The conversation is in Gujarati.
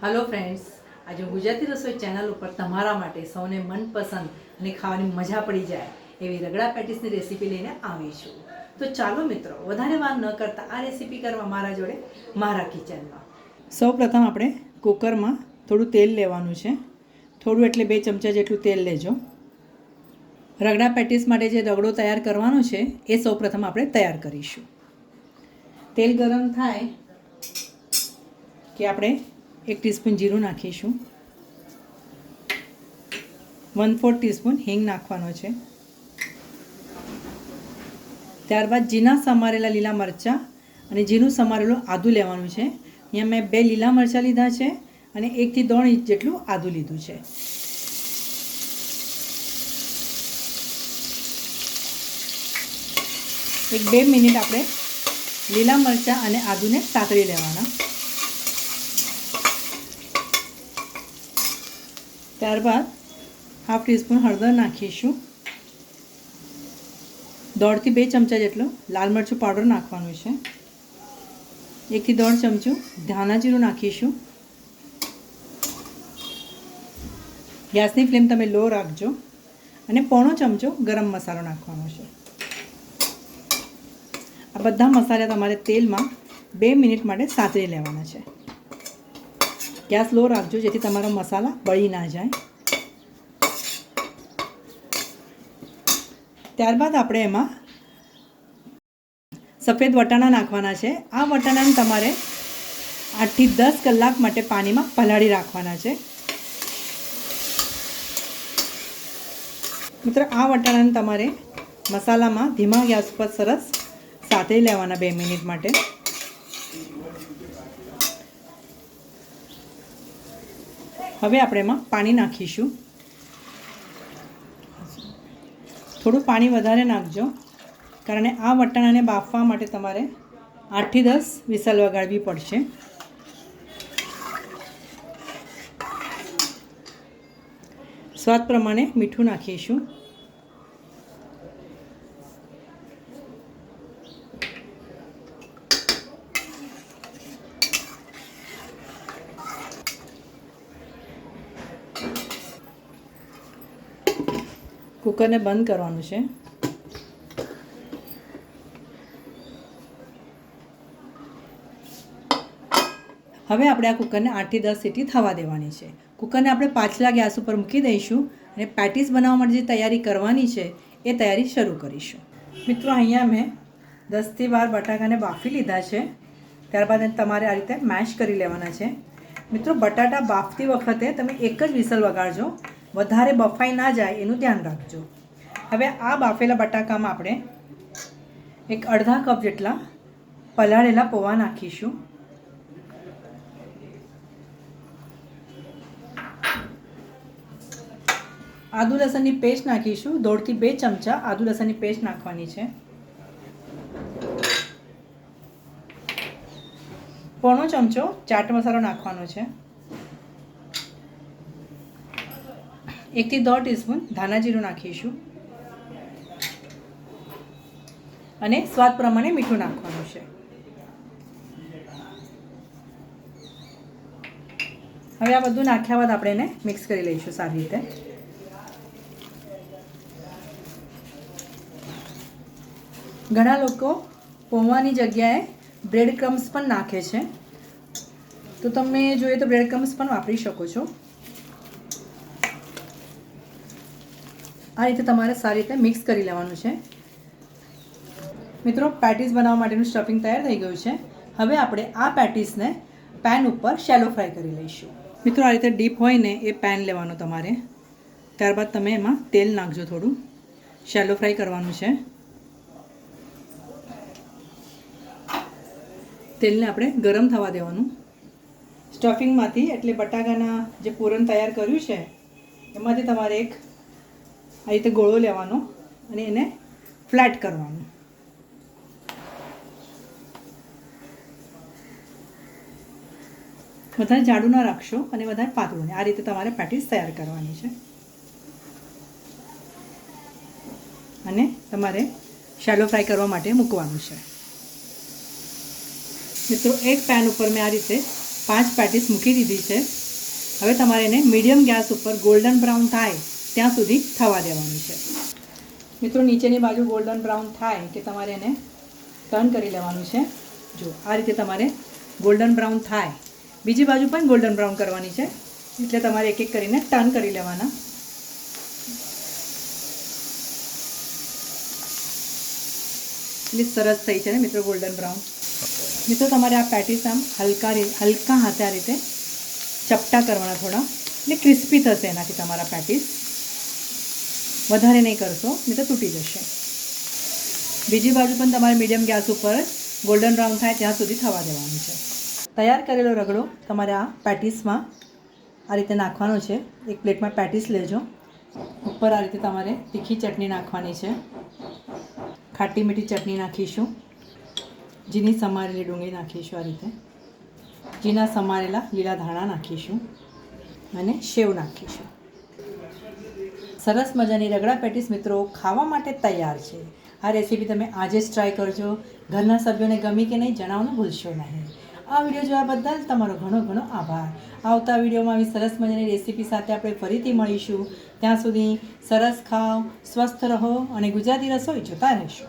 हेलो फ्रेंड्स, आज गुजराती रसोई चैनल पर तमारा माटे सौने मनपसंद અને ખાવાની મજા પડી જાય એવી રગડા પેટીસની રેસીપી લઈને આવી છું। તો ચાલો મિત્રો, વધારે વાર ન કરતા આ રેસીપી કરવા મારા જોડે મારા કિચનમાં। સૌપ્રથમ આપણે કુકરમાં થોડું તેલ લેવાનું છે। થોડું એટલે 2 ચમચા જેટલું તેલ લેજો। રગડા પેટીસ માટે જે રગડો તૈયાર કરવાનો છે એ સૌપ્રથમ આપણે તૈયાર કરીશું। તેલ ગરમ થાય કે આપણે 1 ટીસ્પૂન જીરું નાખીશું। 1/4 ટીસ્પૂન હિંગ નાખવાનો છે। ત્યારબાદ ઝીણા સમારેલા લીલા મરચાં અને ઝીણું સમારેલું આદું લેવાનું છે। અહીંયા મેં 2 લીલા મરચાં લીધા છે અને 1 થી 3 ઇંચ જેટલું આદું લીધું છે। એક 2 મિનિટ આપણે લીલા મરચાં અને આદુને સાતળી લેવાના। ત્યારબાદ 1/2 ટીસ્પૂન હળદર નાખીશું। 1.5 થી 2 ચમચા જેટલો લાલ મરચું પાવડર નાખવાનું છે। 1 થી 1.5 ચમચું ધાણા જીરું નાખીશું। ગેસની ફ્લેમ તમે લો રાખજો અને 1/4 ચમચો ગરમ મસાલો નાખવાનો છે। આ બધા મસાલા તમારે તેલમાં 2 મિનિટ માટે સાતળી લેવાના છે। ગેસ લો રાખજો જેથી તમારા મસાલા બળી ના જાય। ત્યારબાદ આપણે એમાં સફેદ વટાણા નાખવાના છે। આ વટાણાને તમારે 8 થી 10 કલાક માટે પાણીમાં પલાળી રાખવાના છે। મિત્રો, આ વટાણાને તમારે મસાલામાં ધીમા ગેસ પર સરસ સાતળી લેવાના 2 મિનિટ માટે। હવે આપણે એમાં પાણી નાખીશું। થોડું પાણી વધારે નાખજો, કારણ આ વટાણાને બાફવા માટે તમારે 8 થી 10 વિસલ વગાડવી પડશે। સ્વાદ પ્રમાણે મીઠું નાખીશું। કુકરને બંધ કરવાનું છે। હવે આપણે આ કુકરને 8 થી 10 સીટી થવા દેવાની છે। કુકરને આપણે પાછલા ગેસ ઉપર મૂકી દઈશું અને પેટીસ બનાવવા માટે જે તૈયારી કરવાની છે એ તૈયારી શરૂ કરીશું। મિત્રો, અહીંયા મેં 10 થી 12 બટાકાને બાફી લીધા છે। ત્યારબાદ તમારે આ રીતે મેશ કરી લેવાના છે। મિત્રો, બટાટા બાફતી વખતે તમે એક જ વિસલ વગાડજો, વધારે બફાઈ ના જાય એનું ધ્યાન રાખજો। હવે આ બાફેલા બટાકામાં આપણે એક અડધા કપ જેટલા પલાળેલા પૌવા નાખીશું। આદુ લસણની પેસ્ટ નાખીશું। 1.5 થી 2 ચમચા આદુ લસણની પેસ્ટ નાખવાની છે। 1/4 ચમચો ચાટ મસાલો નાખવાનો છે। 1 થી 1.5 ટીસ્પૂન ધાણા જીરું નાખીશું અને સ્વાદ પ્રમાણે મીઠું નાખવાનું છે। હવે આ બધું નાખ્યા બાદ આપણે એને મિક્સ કરી લઈશું સારી રીતે। ઘણા લોકો પૌવાની જગ્યાએ બ્રેડ ક્રમ્સ પણ નાખે છે, તો તમે જોઈએ તો બ્રેડ ક્રમ્સ પણ વાપરી શકો છો। આ રીતે તમારે સારી રીતે મિક્સ કરી લેવાનું છે। મિત્રો, પેટીસ બનાવવા માટેનું સ્ટફિંગ તૈયાર થઈ ગયું છે। હવે આપણે આ પેટીસને પેન ઉપર શેલો ફ્રાય કરી લઈશું। મિત્રો, આ રીતે ડીપ હોય ને એ પેન લેવાનો તમારે। ત્યારબાદ તમે એમાં તેલ નાખજો, થોડું શેલો ફ્રાય કરવાનું છે। તેલને આપણે ગરમ થવા દેવાનું। સ્ટફિંગમાંથી એટલે બટાકાના જે પૂરણ તૈયાર કર્યું છે એમાંથી તમારે એક આ રીતે ગોળો લેવાનો અને એને ફ્લેટ કરવાનો। વધારે જાડું ના રાખશો અને વધારે પાતળું નહીં। આ રીતે તમારે પેટીસ તૈયાર કરવાની છે અને તમારે શેલો ફ્રાય કરવા માટે મૂકવાનું છે। મિત્રો, એક પેન ઉપર મેં આ રીતે 5 પેટીસ મૂકી દીધી છે. હવે તમારે એને મીડિયમ ગેસ ઉપર ગોલ્ડન બ્રાઉન થાય ત્યાં સુધી થવા દેવાનું છે. મિત્રો નીચેની બાજુ ગોલ્ડન બ્રાઉન થાય કે તમારે એને ટર્ન કરી લેવાનું છે. જો આ રીતે તમારે ગોલ્ડન બ્રાઉન થાય, બીજી બાજુ પણ ગોલ્ડન બ્રાઉન કરવાની છે, એટલે તમારે એક એક કરીને ટર્ન કરી લેવાના. એટલી સરસ થઈ છે ને મિત્રો ગોલ્ડન બ્રાઉન. મિત્રો તમારે આ પેટીસ આમ હલકા હાથે આ રીતે ચપટા કરવાના થોડા, એટલે ક્રિસ્પી થશે એનાથી તમારા પેટીસ. વધારે નહીં કરશો નહીં તો તૂટી જશે. બીજી બાજુ પણ તમારે મીડિયમ ગેસ ઉપર ગોલ્ડન બ્રાઉન થાય ત્યાં સુધી થવા દેવાનું છે. તૈયાર કરેલો રગડો તમારે આ પેટીસમાં આ રીતે નાખવાનો છે. એક પ્લેટમાં પેટીસ લેજો. ઉપર આ રીતે તમારે તીખી ચટણી નાખવાની છે. ખાટી મીઠી ચટણી નાખીશું. ઝીણી સમારેલી ડુંગળી નાખીશું. આ રીતે ઝીણા સમારેલા લીલા ધાણા નાખીશું અને સેવ નાખીશું. સરસ મજાની રગડા પેટીસ મિત્રો ખાવા માટે તૈયાર છે. આ રેસીપી તમે આજે જ ટ્રાય કરજો. ઘરના સભ્યોને ગમી કે નહીં જણાવવાનું ભૂલશો નહીં. આ વિડીયો જોવા બદલ તમારો ઘણો ઘણો આભાર. આવતા વિડીયોમાં આવી સરસ મજાની રેસીપી સાથે આપણે ફરીથી મળીશું. ત્યાં સુધી સરસ ખાઓ, સ્વસ્થ રહો અને ગુજરાતી રસોઈ જોતા રહેશો.